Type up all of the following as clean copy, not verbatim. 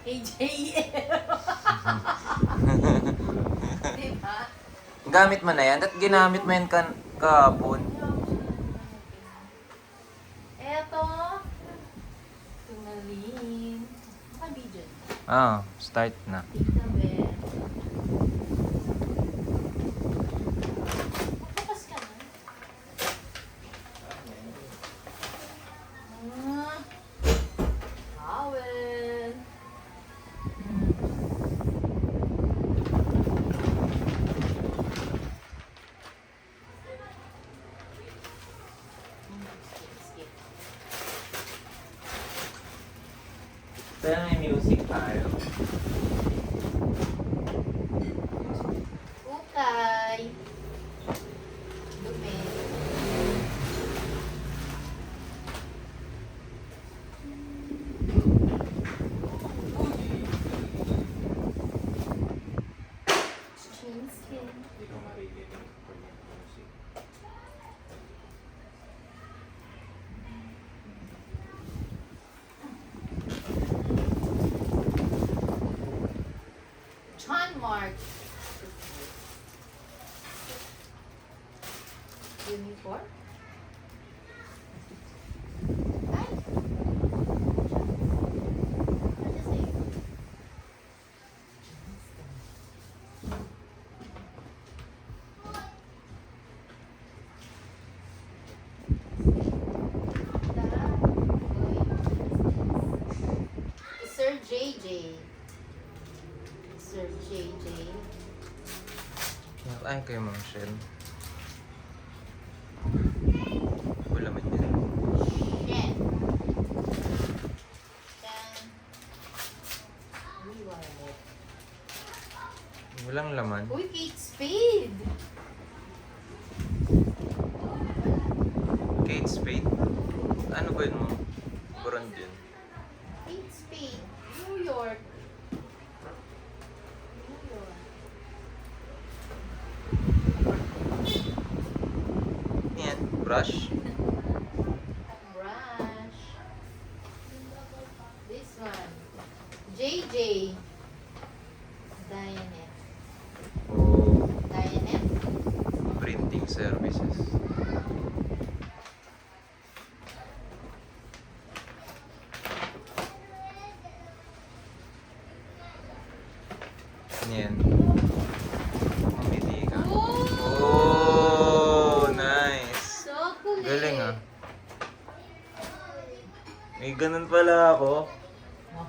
AJM. Diba? Gamit mo na yan? At ginamit mo yan kahapon? Eto. Tumalin. Naka-video. Start na. Tita Beth. Bukas ka na. Towel. Skip. Pero may music tayo. Ukay. Dumi. Chinskin. Hindi ko marinig pag may music. John Mark. Uniform? Ay! Ano siya? Sir JJ. Sir JJ. Ay, kayo Ma'am Shell. Wala man yan. Shen. Shen. Uy, wallet. Walang laman. Uy, Kate Spade! Kate Spade? Ano ba yun mo? Brand yun. Kate Spade. New York. New York. Yan, brush. Brush. This one. JJ. Dianet. O Dianet. printing services. Yan. Pumili ka. Oh, nice. Chocolate. Galing ah. May ganun pala ako. Oh.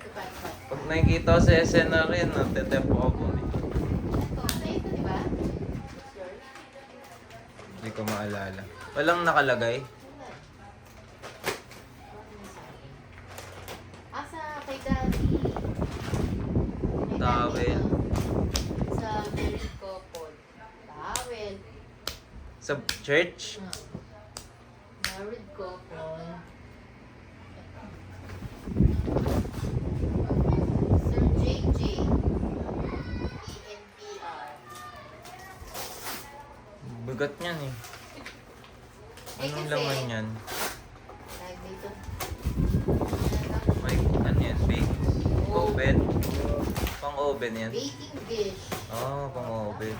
Sapat. Pag nakikita ko sa SNR yun, natetep ako. Ito, sa ito, di ba? Sure. Hindi ko maalala. Walang nakalagay. Asa kay Daddy. Kay Towel. Daddy, sa married couple. Towel. Sa church? Married couple. Sir JJ. ENPR. Bigat niyan eh. Anong laman yan? Tag dito. May ano yan? Bake? Oven? Pang oven yan? Baking dish. Pang oven.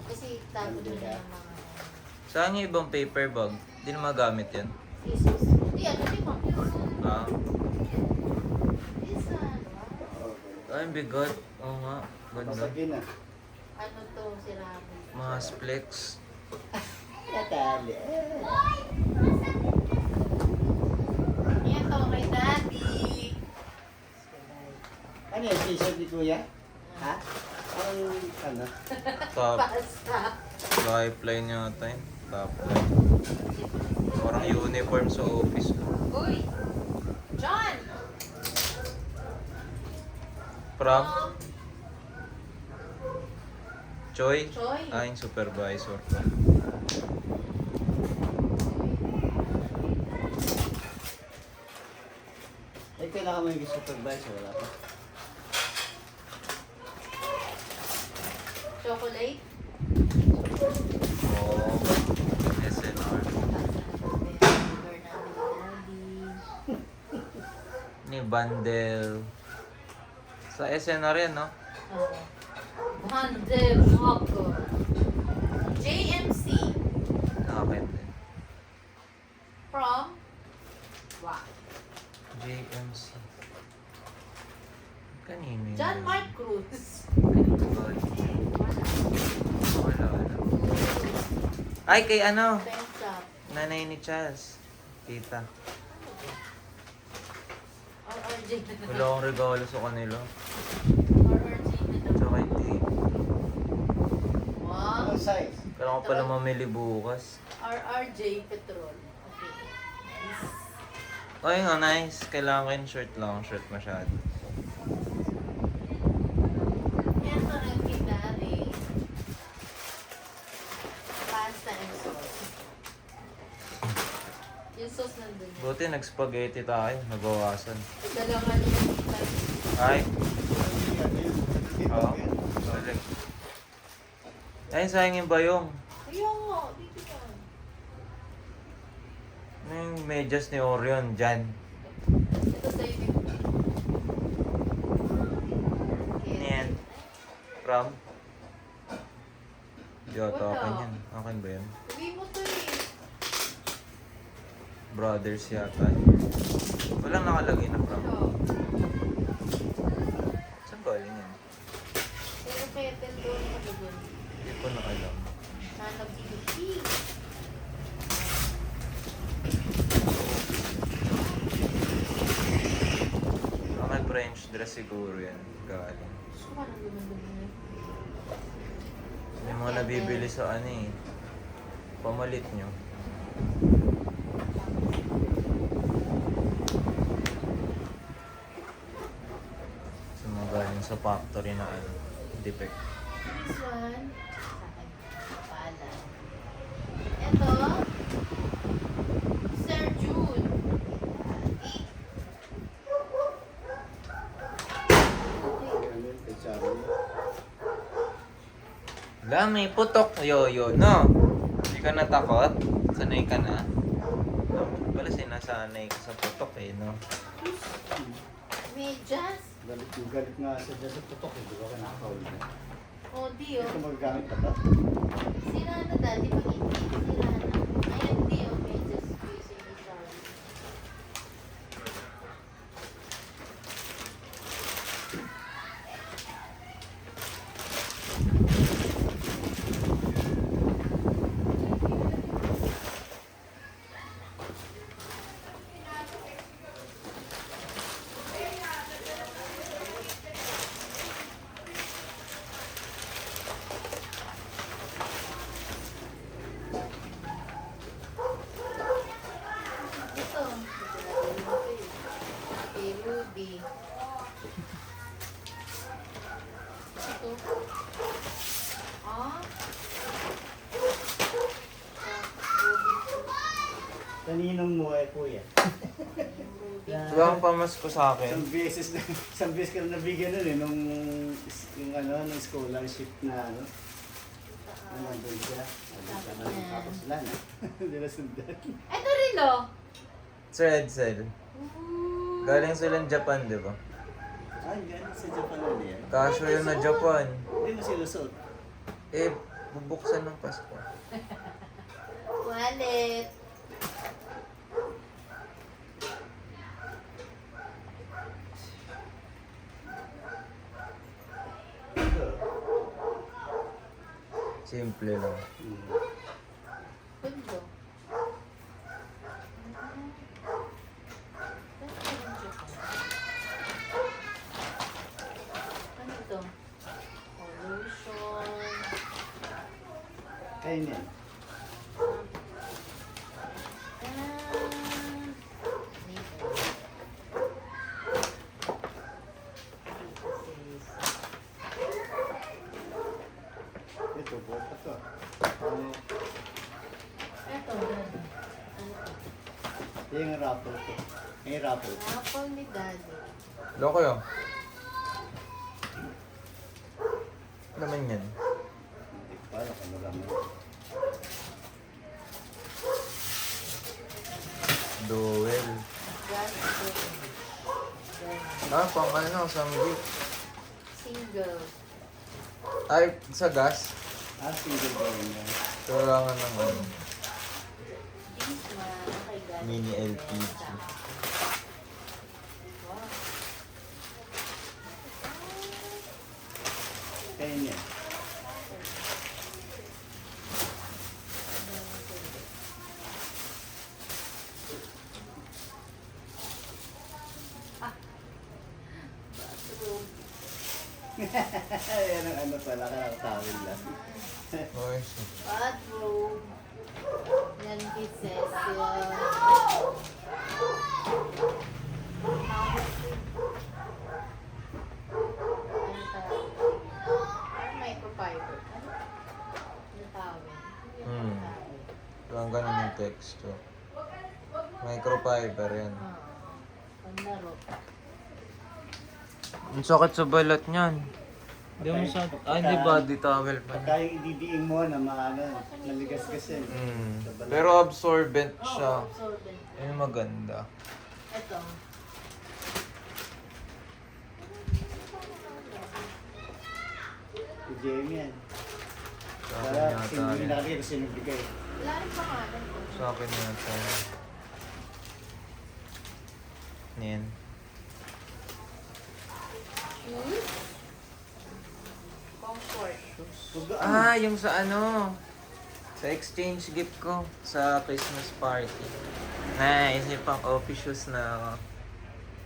Kasi tago doon na yung mga Saan yung ibang paper bag? Hindi na magamit yan. Jesus. Hindi, ano din mo? Ah, This one. Wow. ay, bigat. Oo nga. Ganda. Masagin na. Ano to, sirabi? Mas flex. Natali. Yan to, kay Daddy. Ano yung t-shirt ni Kuya? Ha? Ano? Top. Pasta. Lifeline yata yun. Top line. Parang uniform sa office ko. Uy! John! From Oh, Choi? Choi. Yung supervisor ko. Kailangan mo yung supervisor, wala pa. chocolate. Oh, SNR. Burger namin ni Daddy. Ni bundle. Sa SNR yan, no? Bundle Moko. JMC. Akin din. From? Wow. JMC. Kanino yun? John Mark Cruz. Wala. Ay, kay ano? Pen shop. Nanay ni Charles. Tita. RRJ. Wala akong regalo sa kanila. RRJ na daw. Tsaka kay Tita. Wow. Ano size? Kailangan ko pala mamili bukas. RRJ Petrol. Okay. Ay nga, nice. Kailangan ko yung shirt lang. Shirt masyado. Yan to ng kinari. Pasta and sauce. Yung sauce nandun. Buti nag-spaghetti tayo. Nabawasan. Dalawa yung kita. Ay. Dito, Oo. yan. Balik. Ay, sayang yung bayong. Ayaw nga. Dito yan. Ano yung medyas ni Orion dyan? Ito sa'yo din. Ano yan? From? Hindi ata Wala. akin yan. Akin ba yan? Sabi mo to eh. Brothers yata. Walang nakalagay na from. Oo. Saan galing yan? Pero kettle doon ako dun. Hindi ko na alam. Hanap dito. Akin French dress siguro yan. Galing. Gusto ka nang duman-duman yun. Yung mga nabibili sa ano eh. Pamalit nyo. Sa mga galing sa factory na ano. Defect. This one. Sa akin. Pala. Ito. Sir June. Eh. Ano yun, kay Charlie? Wala, may putok. Yo, no? Hindi ka natakot? Sanay ka na? Dapat pala sinasanay ka sa putok eh, no? Medyas. Galit nga siya dyan sa tutok, di ba? Kinakawal niya. Oh, di oh. Ito magagamit pa ba? Sira na dati. Pag hindi, sira na. Ayan, di oh. Medyas. Facing ni Charlie. Ito. Kay Ruby. Ito. Ah? Kaninong mo ay kuya? Ruby. Wala kang pamasko sa akin. Isang beses ka na nabigyan nun eh, nung yung ano, nung scholarship na ano. Ano, nandun siya. Tapos lang. Hindi na sundan. Ito rin oh. Sir Edsel. Ooh. Galing silang Japan, di ba? Ay, galing sa Japan na yan. Kasyo yun na Japan. Hindi mo sinusuot. Eh, bubuksan ng Pasko. Wallet. Ito. Simple lang. Pundo. Ano ito? Pollution. Kain yan. Ito, buo pa to. Ano, Ito, ano yung raffle to. Yung raffle. Apple ni Daddy. Loko yun. Ano naman yan? Hindi ko alam kung ano lang yun. Duel. Gas. Pang ano, samgyup. Single. Ay, sa gas. Single ba yun yan? Kailangan ng ano, This one, kay God. mini LPG. Wow. Kaya niya. Bathroom. Yan ang ano pala, tawin lang. Oy, Bathroom. Yan kisses. Ano tawag? Microfiber. Ano tawag? Ang ganun yung texture. Microfiber yan. Panlaro. Ang sakit sa balat niyan. Hindi mo sa... hindi body towel pa. Pagka yung ididiin mo na maano, naligas-gas yan. Sa balat. Pero absorbent siya. Absorbent. Yun yung maganda. Ito. Si Jamie yan. Sa akin Para yata sino yung yan. nakalagay kung sino bigay. Wala rin pangalan ko. Sa akin yata yan. Yan. Shoes. Comfort. Yung sa ano. Sa exchange gift ko. Sa Christmas party. Nice. Yung pang office shoes na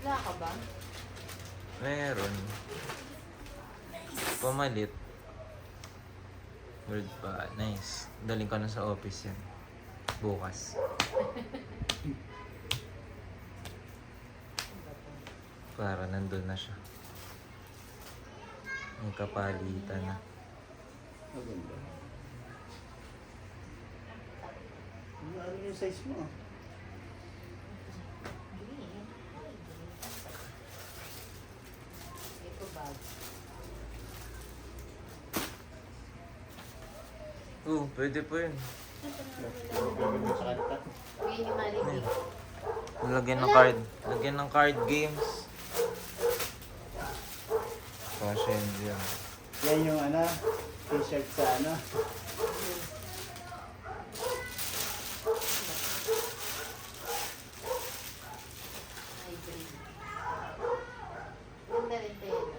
Wala ka ba? meron. Pamalit. Word pa. Nice. Daling ko na sa office yan. Bukas. Para nandun na siya. May kapalitan na. Maganda. Ano yung size mo? Ito bag. Pwede po yun. Gagawin mo sa kanta. Minimalistic. Lagyan ng card. Lagyan ng card games. Fashion yan. Yan yung ano, t-shirt sa ano. Hybrid. Ganda rin tela.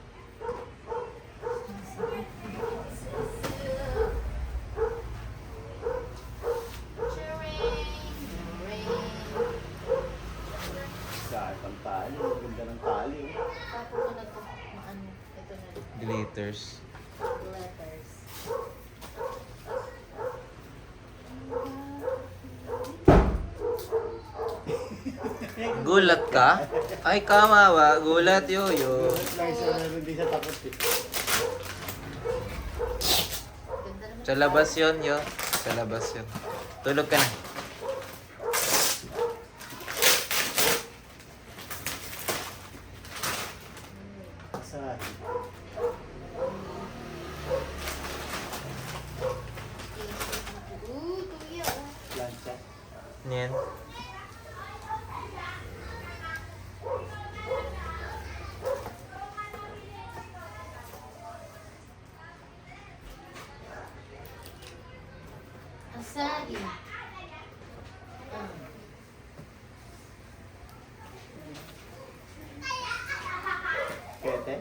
Sa pang tali. Ganda ng tali. Tapos ko na ito. Ano? Ito na rin. Glitters. Letters. Gulat ka? Ay, kamawa. Gulat, yoyo. Lang siya, hindi siya takot eh. Ganda naman. Sa labas yun, yo. Sa labas yun. Tulog ka na. Sa Tuya. plancha. Yan. Asali. Kete?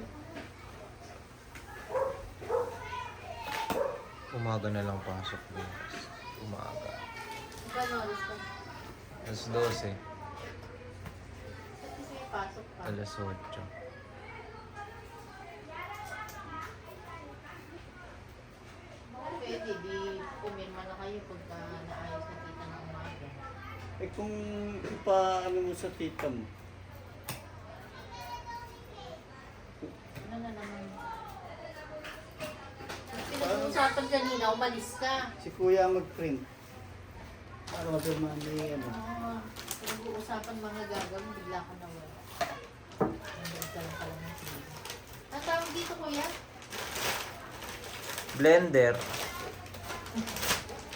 Umaga na lang pasok bukas. Umaga. Gano'n oras ka? Alas 12. Ba't kasi may pasok pa? Alas 8. Pwede, di pumirma na kayo pagka naayos na kita ng umaga. Eh kung ipa ano mo sa tita mo, Ano na naman? Pinag-uusapan kanina, umalis ka. si kuya mag-print. Para mapirma ni ano. Pinag-uusapan mga gagawin, bigla ka na wala. Nandun ka lang pala ng sige. Ang tawag dito, kuya? Blender.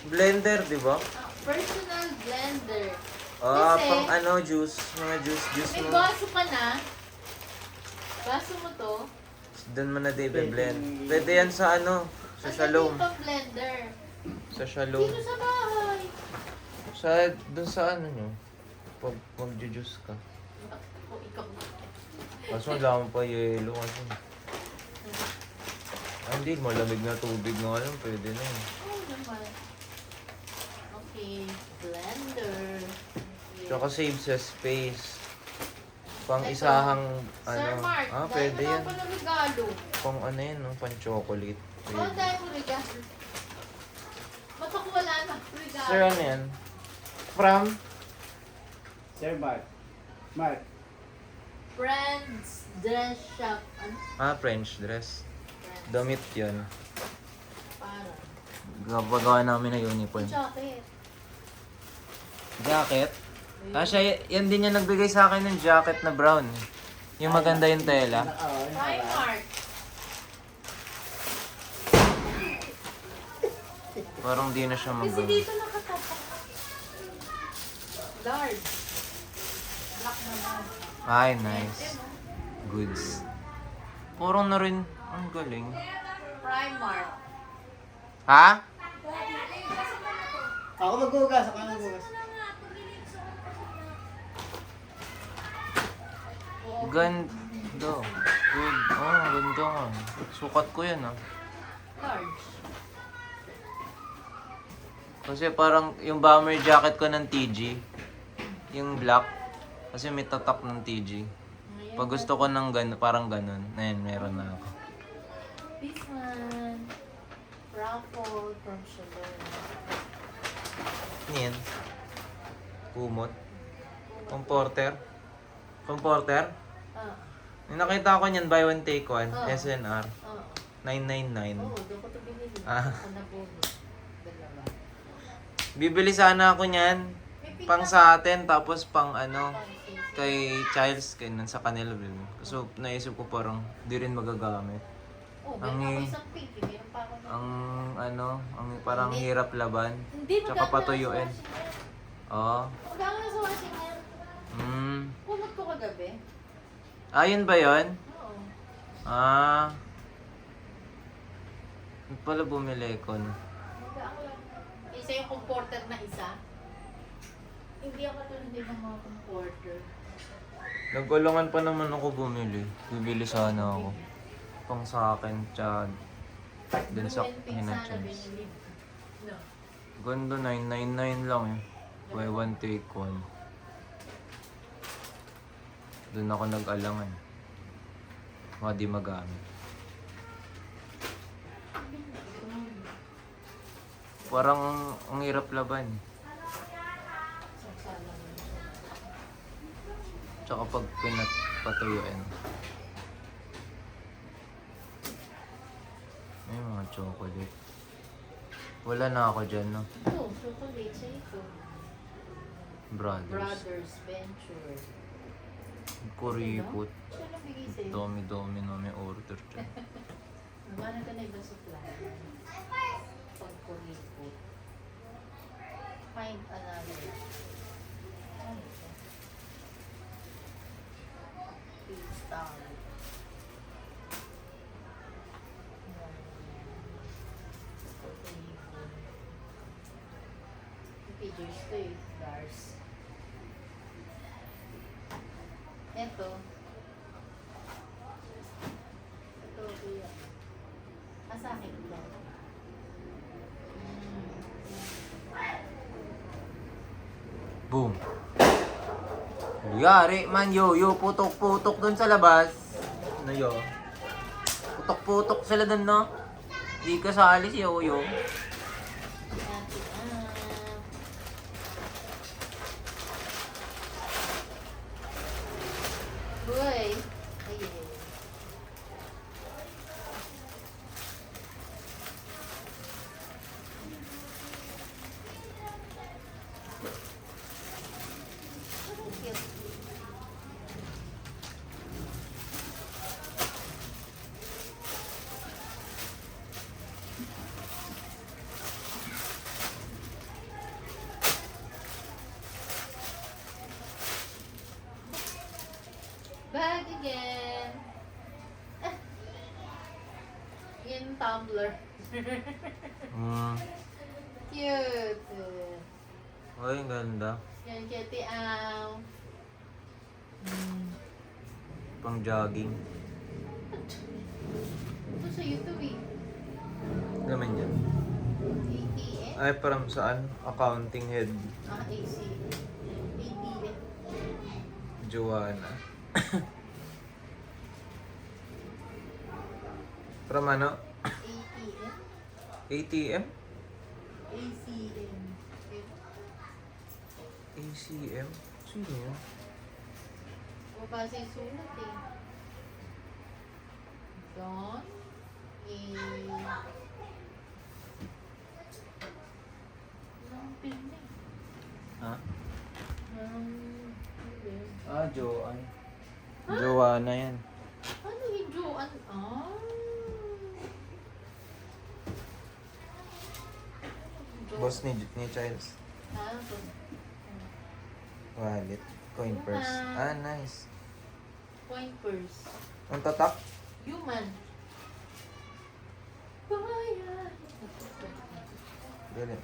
Blender, di ba? Personal blender. Ah, Kasi- pang ano, juice. Mga juice May mo. baso ka na, Kaso mo to? Doon mo na di blend. Pwede yan sa ano? Sa Shalom. Dito blender. Sa Shalom. Dito sa bahay. Doon sa ano nyo? Pag mag-juice ka. O, ikaw. Kaso wala mo pa yelo kasi. Hindi, malamig na tubig nga lang. Pwede na yun. Oo naman. Okay, blender. Tsaka save sa space. Pang isahang Sir ano. Mark, Pwede dahil yan. mo na pala regalo. Pang ano yan, no? Pang chocolate. Oo, Pwede. dahil mo regalo. Ba't ako wala na regalo? Sir, ano yan? From? Sir Mark. Mark. Friends dress shop. Ano? French dress. Friends. Damit yun. Parang. Gagawa namin na uniform. Jacket. Jacket? Kasha, yan din yung nagbigay sa akin ng jacket na brown. Yung maganda yung tela. Primark. Parang di na siya Kasi mag- dito nakatapak. Large. Black naman. Ay, nice. Goods. Parang na rin. Ang galing. Primark. Ha? Ako maghugas. Ako maghugas. Ganda. Good. Oh, ganda nga. Sukat ko yan ah. Large. Kasi parang yung bomber jacket ko ng TG, yung black, kasi may tatak ng TG. Pag gusto ko ng parang ganun, ayun, meron na ako. This one. Raffle from Sugar. Ano yan? Kumot? Comforter? Comforter? Ah. Yung nakita ko niyan, buy one take one, Oh. SNR, Oo. 999. Oo, doon ko ito binili. Ah. Ako na po. Dalawa. Bibili sana ako niyan, May pick pang up. sa atin, tapos pang ano, Fancy. kay Childs, kay sa kanila. So, naisip ko parang di rin magagamit. Oh, Ang- meron ako isang pink. Meron pa ako na. Ang ano, ang parang hirap laban. Hindi, Tsaka magkano patuyuin. na sa washing yan? Oo. Magkano na sa washing yan? Mm. Ko kagabi. Ayun ba yun? Oo. Ah. Yung pala bumili ko. Magkano lang. Isa yung comforter na isa. Hindi ako tulad din ng mga comforter. Nag-ulangan pa naman ako bumili. Bibili sana ako. Pang sa akin, tsaka dun sa Blue and pink sana Hinachins. binili. No. Ganda, 999 lang eh. Buy one, take one. Doon ako nag-alangan. Mga di magamit. Parang ang hirap laban. Sagsala mo siya. Tsaka pag pinatuyuin. May mga chocolate. Wala na ako dyan, no? Ito, chocolate sa ito. Brothers. Brothers Venture. Kuripot. Siya lang bigay sa'yo. Dami-dami na may order dyan. Nagana ka na iba supply. Pag-kuripot. Find another. Ano ito? Freestyle. Pagers to eh. Lars. Ito. Ito, kuya. Sa akin ito. Boom. Yari man, yo, putok-putok dun sa labas. Ano yo? Putok-putok sila dun, no? Di ka sali si yo. Ate, Uy. Ayun. Ang cute. yung tumbler. Hmm. Cute. Ay, ang ganda. Yan, Keti Ang. Pang jogging. Ito sa YouTube eh. Ano naman yan? ATM? Ay, parang saan? Accounting head. AC. ATM. Joanna. From ano? ATM? ATM? ACM. ACM? Sino yun? Mabasa yung sulat eh. Don. Anong pin eh? Ha? Hindi. Ah, Joanne. Joanna yan. Ano yung Joan? Boss ni Childs. Ah, ito. Wallet. Coin purse. Ah, nice. Coin purse. Ang tatak? Human. Bayan. Galing.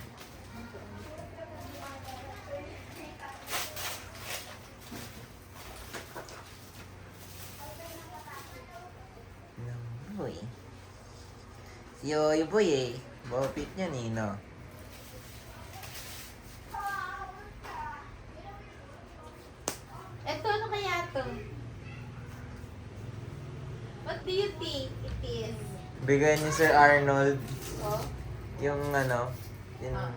Boy. Si Yoyo Boy eh. Bopit niya Nino. Eto, ano kaya to? What do you think it is? Bigay ni Sir Arnold Oh? yung ano, yung Ah,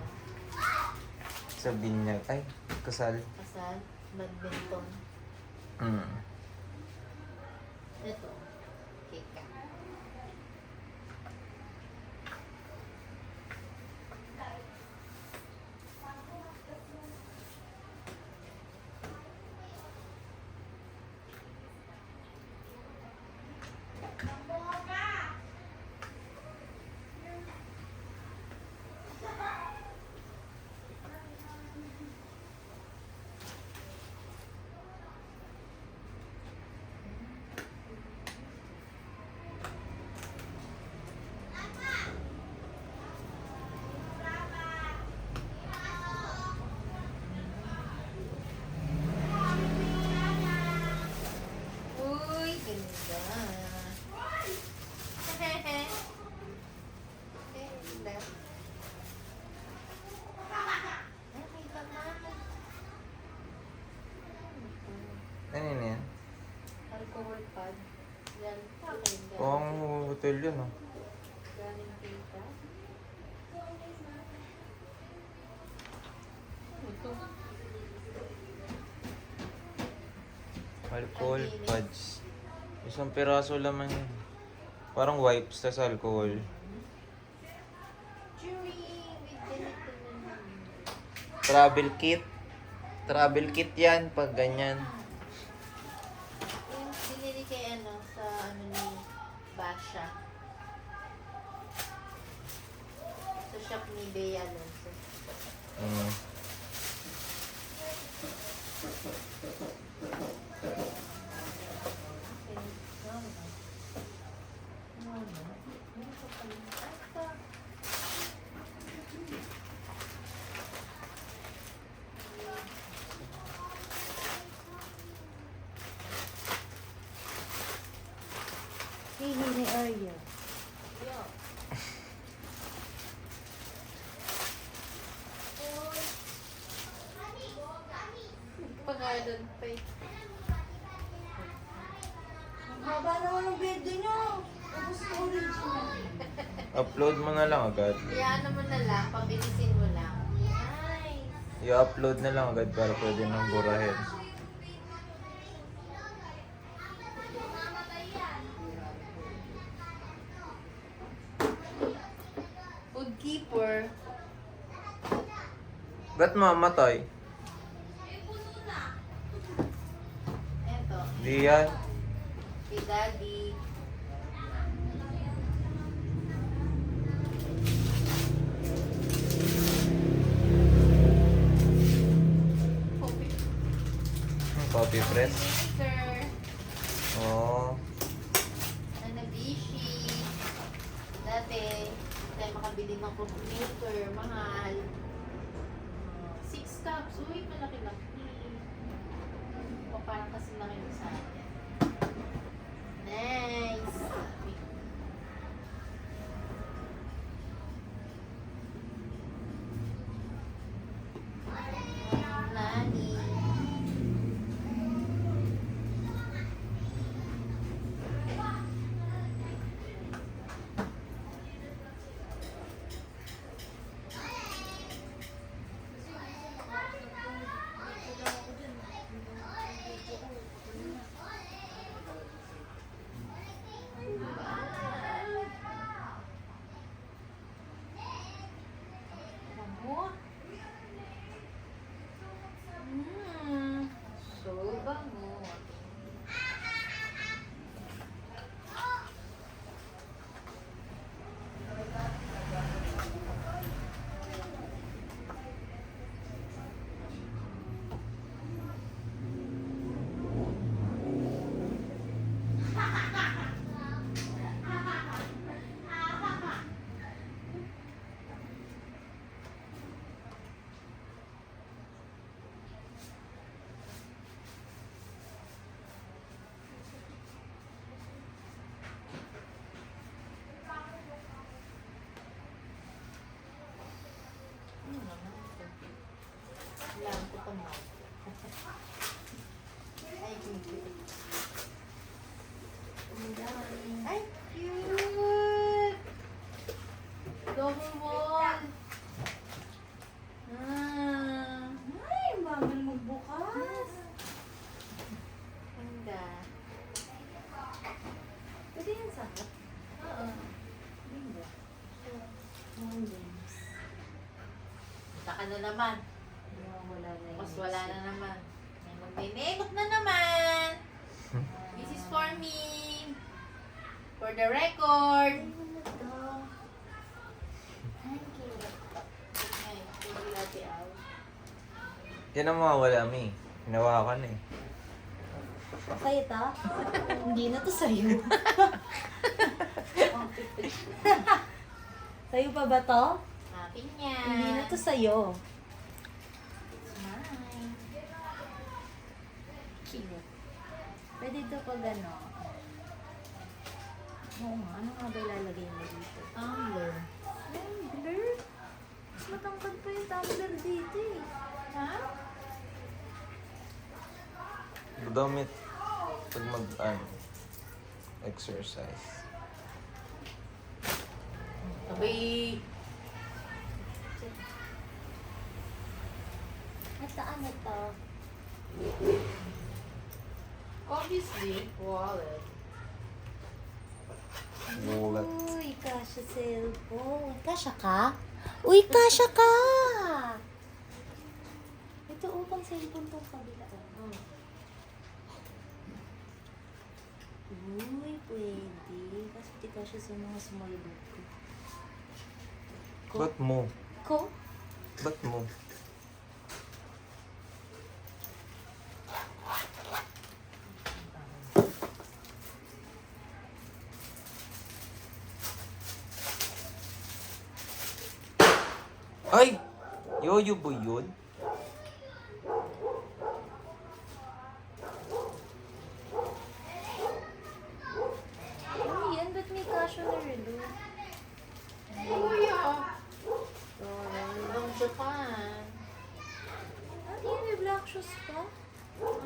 sa binyag. Ay, kasal. kasal, badminton. Mm. Ito, kika. Uy, ganda. Ganda. Ay, may laman. Ano yun yan? Alcohol pad. Yan. Galing Pang hotel yun oh. Galing kita. Ano ito? Alcohol pads. Isang piraso laman yun. Parang wipes tas alcohol. Chewy with ganito naman. Travel kit. Travel kit yan pag ganyan. Yung binili kay ano, sa ano ni Basha. Sa shop ni Bea Alonso. Mm. Hihi ni Arya. Pag-garden pa eh. Haba naman ang video nyo. Tapos storage na. Upload mo na lang agad. Iyaano mo na lang, pabilisin mo lang. Nice. I-upload na lang agad para pwede nang burahin. Food keeper. Ba't mamatay? Eto. Di yan. Kay Daddy. Coffee. Coffee press. Maker. Oh. Hanabishi. kape. Hindi tayo makabili ng computer. Mahal. 6 cups. Uy, malaki-laki. O, parang kasi laki mo sa akin. Nice. Nani. Bango. So bango. Alam ko pa nga. Ay, cute. Ay, cute! Double wall! Ay, bagal magbukas. Ganda. Pwede yan sa harap. Oo. Ganda. Punta ka na naman. Wala na yun. Mas wala na naman. May magninekot na naman. This is for me. For the record. Ay, hindi natin out. Yan ang mawawala, Mi. Hinawakan eh. Sa'yo to? Hindi na to sa'yo. Sa'yo pa ba to? Akin yan. Hindi na to sa'yo. It's mine. Cute. Pwede to pag ano. Oo nga, ano nga ba ilalagay mo dito? Tumbler. Tumbler? Mas matangkad pa yung tumbler dito eh. Ha? Gamit pag exercise. Abay. At ano to? Obviously, wallet. Wallet. Uy, kasha cellphone. Kasha ka? Uy, kasha ka! Ito upang cellphone tong kabila. Oh. Uy, pwede. Kasi di kasha sa mga small book ko. Ba't mo? Ko? Ba't mo? Ay! Yoyo ba yun? Uy, yan. Ba't may kasha na relo? Kuya. Long Japan. Ano yan? May black shoes pa?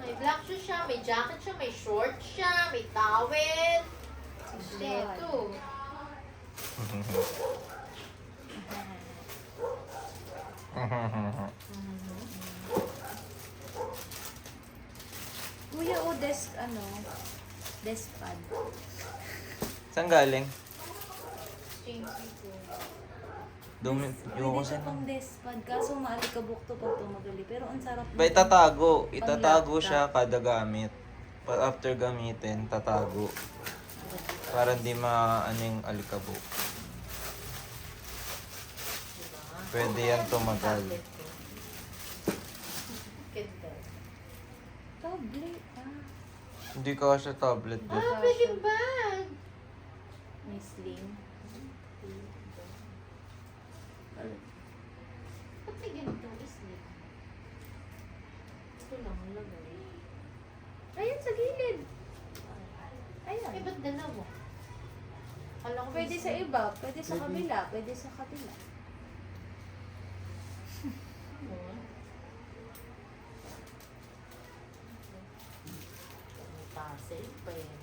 May black shoes siya, may jacket siya, may short siya, may towel. Ito. Kuya, o desk, desk pad. Saan galing? Change ito. Dumi. Yung Pwede siya pang desk pad. Kaso maalikabok to pag tumagali. Pero ang sarap Ba, itatago. Pang Itatago laptop. siya kada gamit. After gamitin, tatago. Para hindi ano yung alikabok. Pwede yan tumagal. Ganda. Tablet, Hindi ka siya tablet. Ah, pwede bag. May sling. ba't dalawa? Kala ko Pwede sa iba, pwede sa kabila, pwede sa kabila. Tassel pa yan.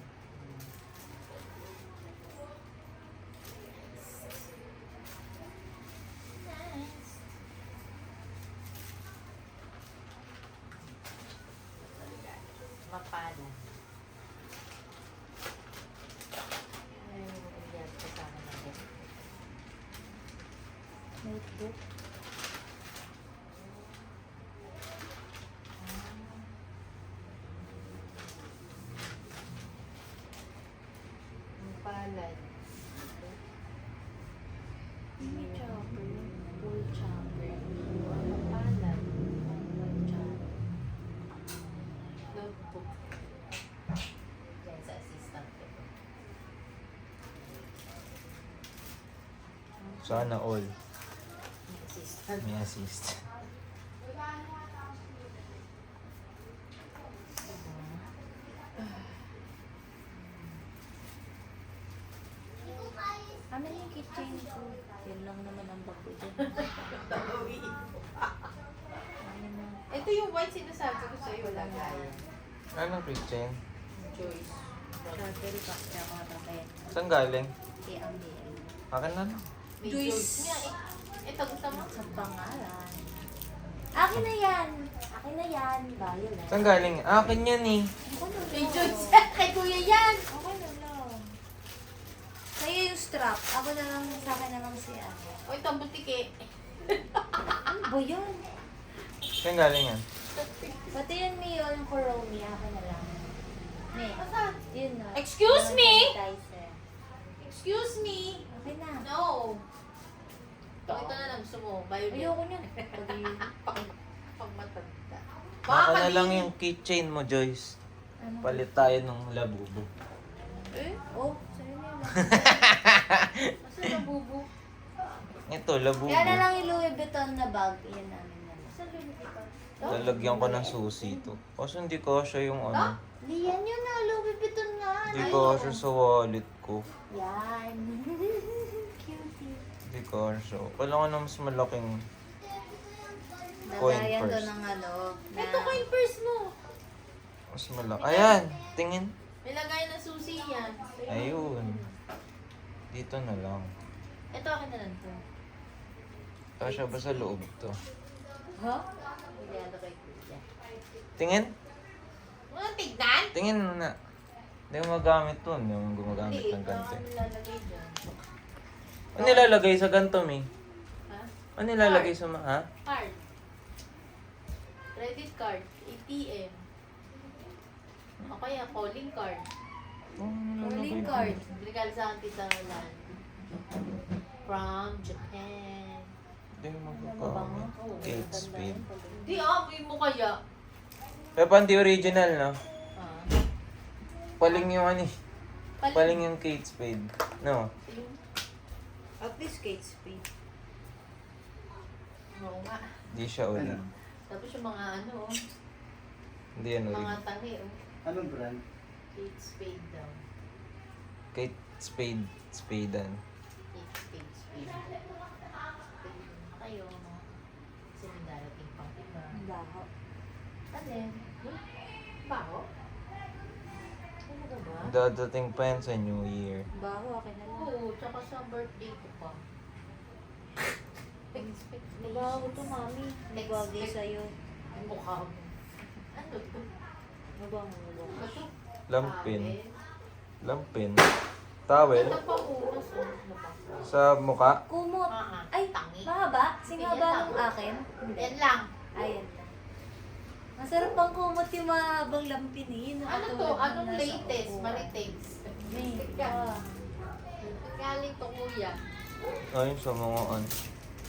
Mapala. Ayun, yan, kasama natin. Notebook. Mapalad. May chopper. Full chopper. Mapalad. Full chopper. Notebook. Yan sa assistant ko. Sana all. Assistant. May assist. Amin yung kitchen ko. Yun lang naman ang bago dyan. Amin na. Ito yung white sinasabi ko sa'yo, wala gaya. Anong kitchen? Choice. Strawberry pa siya mga tatay. Saan galing? Kaya ang BM. Akin na lang. May Juice. choice nga eh. Ito gusto mo? Sa pangalan. Akin na yan! Akin na yan! Violet. Saan galing? Akin yan eh. Ako na May lang. choice. Kay kuya yan. Ako na lang. Sa'yo yung strap. Ako na lang, sa akin na lang si Ate. O ito, butike. Ano ba yun? Saan galing yan? Pati yun, Mio, yung Kuromi. Akin na lang. May. Asan? Yun na. Excuse me? Sanitizer. Excuse me. Okay na. No. Ito na lang gusto mo. Violet. Ayoko niyan. Pag Pag matanda. Akin na lang yung keychain mo, Joyce. ano? Palit tayo ng labubo. Eh? Oh, sa'yo na yun. Asa na bubo? Ito, labubo. Kaya na lang yung Louis Vuitton na bag. Yan namin na lang. Asa na bubo? Lalagyan ko ng susi ito. Kasi hindi ko siya yung ano. Lian yun na. Louis Vuitton nga. Hindi ko siya sa wallet ko. Yan. Cutie. Hindi ko siya. Kailangan na mas malaking coin Nagayan ko purse. ng ano. Na, Ito ko yung purse mo. Mas malaki. Ayan, tingin. May lagay na susi yan. Ayun. Dito na lang. Ito akin na lang to. Kasya ba sa loob to? Ha? Regalo kay kuya. Tingin? Mga tignan? Tingin na. Hindi mo magamit to. Hindi mo gumagamit Hindi, ng ganito. ano lalagay dyan? Ano nilalagay sa ganito, Mi? Ha? Ano nilalagay sa ha? Card. Credit card. ATM. O kaya calling card. Calling card. Regalo sa akin tita Lan. From Japan. Hindi mo Mabango. magagamit. Kate Spade. Hindi, amoy mo kaya. Pero pandi original, no? Ah. Paling yung ano eh. Paling yung Kate Spade. No? Yung, At least Kate Spade. oo nga. Hindi siya ulit. Tapos yung mga ano, oh, Hindi yan mga ulit. tangi, oh. Anong brand? Kate Spade daw. Kate Spade. Spadean. Kate Spade. Kayo, mga kasi may darating pang iba. Ang baho. Alin? Baho? Ano ka ba? Dadating pa yan sa New Year. Baho, akin na lang. Oo, tsaka sa birthday ko pa. Expectation. Baho to, mami. Nagwagay sa'yo. Ang mukha mo. Ano to? Mabango, mabango. Bato? Lampin. Sabi. Lampin. Towel. Ito pa unas, oh. Ano pa? Sa muka. Kumot. Ah, ah. Ay, Tangi. mahaba? Singhaba Yan ng lang. akin? Hindi. Yan lang. Ayan lang. Masarap pang kumot yung mahabang lampinin. Ano to? Anong latest? Maritex. May. Galing to kuya. Ayun sa mga ano.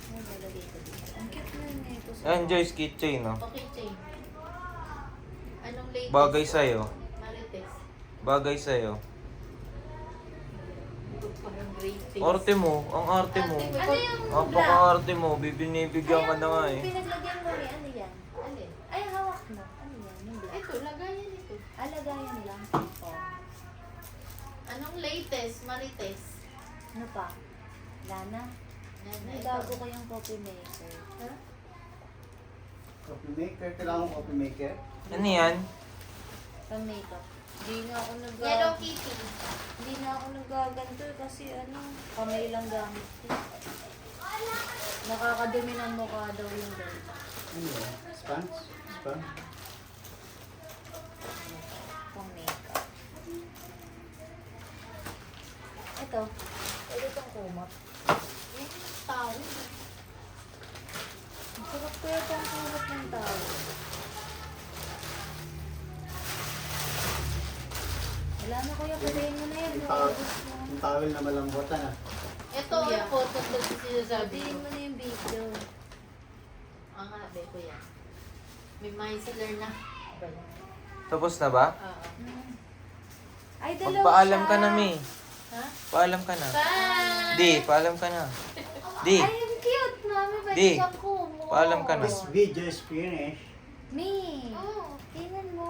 May nalagay ko dito. Ang cute na yun ito. Ayan, Joyce, keychain, no? Okay, chain. Anong latest? Bagay sa'yo. Maritex. Bagay sa'yo. Parang ratings. Arte mo. Ang arte mo. Ano yung black? Napaka-arte mo. Binibigyan ka na nga eh. Pinaglagyan mo ni ano yan? Alin? Ay, hawak mo. Ano yan? Yung black? Ito, lagayan ito. Alagayan lang. Oh. Ano Anong latest, Marites? Ano pa? Lana? Yan, May ito. bago kayong coffee maker. Ha? Coffee maker, kailangan mo coffee maker. Ano yan? Pang makeup. Hindi na ako Yellow Kitty. Hindi na ako nagaganto kasi kamay lang gamit ko. Nakakadumi ng mukha daw yung ganito. Ano yan? Sponge? Sponge? Pang makeup. Ito. Ito itong kumot. Yung tao. Ang sarap kaya itong kumot ng tao. Wala na kuya, patayin mo na yan. Yung towel na malambutan ah. Ito, Kuya. yung photo ko sinasabi Patayin ko. mo na yung video. Ang habi ko yan. May micellar na. Tapos na ba? Oo. Ay, dalawa Magpaalam siya. ka na, Mi. Ha? Paalam ka na. Bye! Di, paalam ka na. Di, Ay, ang cute, mami. Ba't Di. siyang kumot? Paalam ka na. This video is finished. Me. Oo. Tingnan mo.